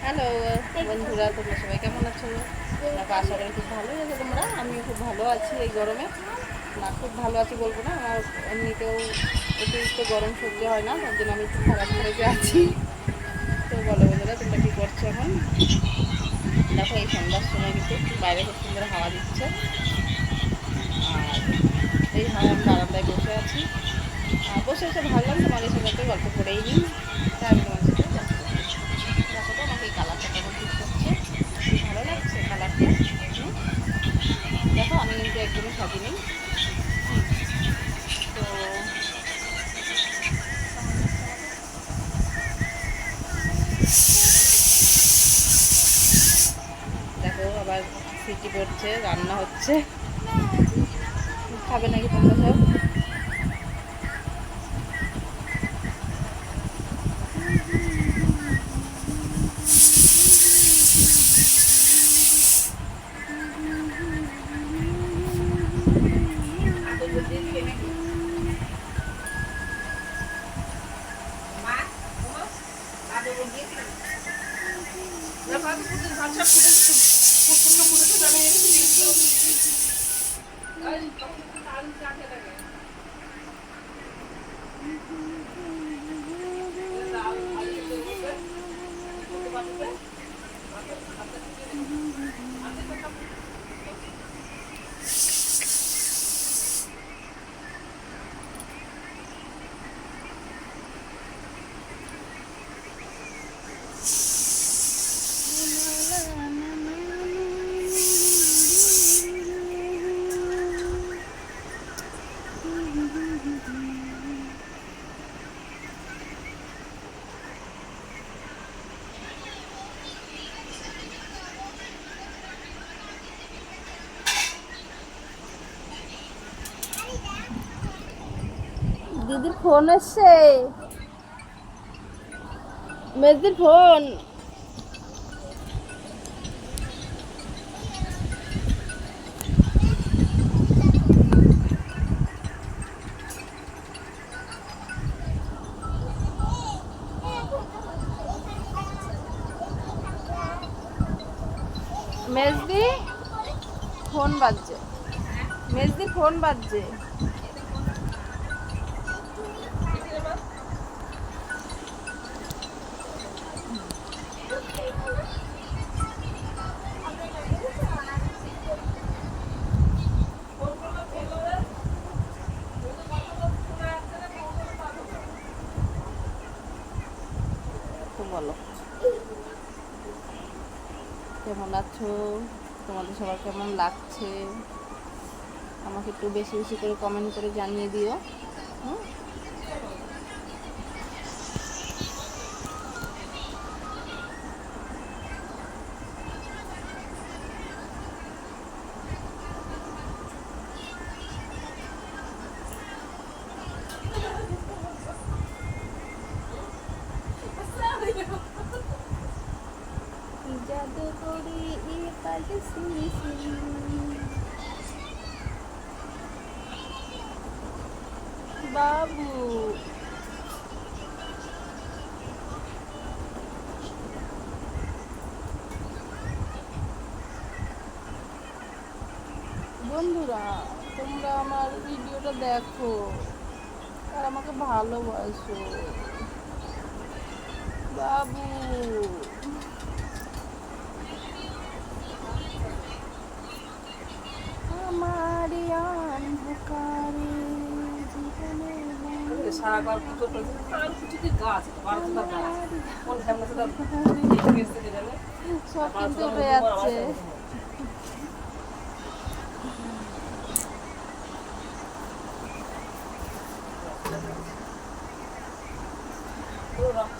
Hello বন্ধুরা, তোমরা সবাই কেমন আছো? দেখো, আশা করি খুব ভালোই আছো তোমরা। আমিও খুব ভালো আছি এই গরমে। না, খুব ভালো আছি বলবো না, আমার এমনিতেও অতিরিক্ত গরম সহ্য হয় না, তার জন্য আমি একটু খারাপ মেজাজে আছি। তো বলো বন্ধুরা, তোমরা কী করছো এখন? দেখো, এই সন্ধ্যার সময় কিন্তু বাইরে খুব সুন্দর হাওয়া দিচ্ছে, আর এই হাওয়া আমি বারান্দায় বসে আছি। আর বসে এসে ভাবলাম তোমাদের সাথে একটু গল্প করেই নিই, তাই আমি তোমার সাথে গল্প করছি। দেখো তো আমাকে এই কালারটা কেমন ঠিক করছে, ভালো লাগছে কালারটা। দেখো, আমি কিন্তু একদমই সাজিনি। তো দেখো, আবার সিটি পড়ছে, রান্না হচ্ছে। খাবে নাকি তোমরা সব? দিদির ফোন এসছে, মেজদির ফোন। মেজদি ফোন বাজছে, মেজদি ফোন বাজছে। তো বলো, কেমন আছো? তোমাদের সবার কেমন লাগছে আমাকে একটু বেশি বেশি করে কমেন্ট করে জানিয়ে দিও। হুম, জাদু করি বাবু। বন্ধুরা, তোমরা আমার ভিডিওটা দেখো আর আমাকে ভালোবাসো বাবু। আমার অন্ধকারে জীবনে সব কিন্তু উঠে যাচ্ছে। রক্ত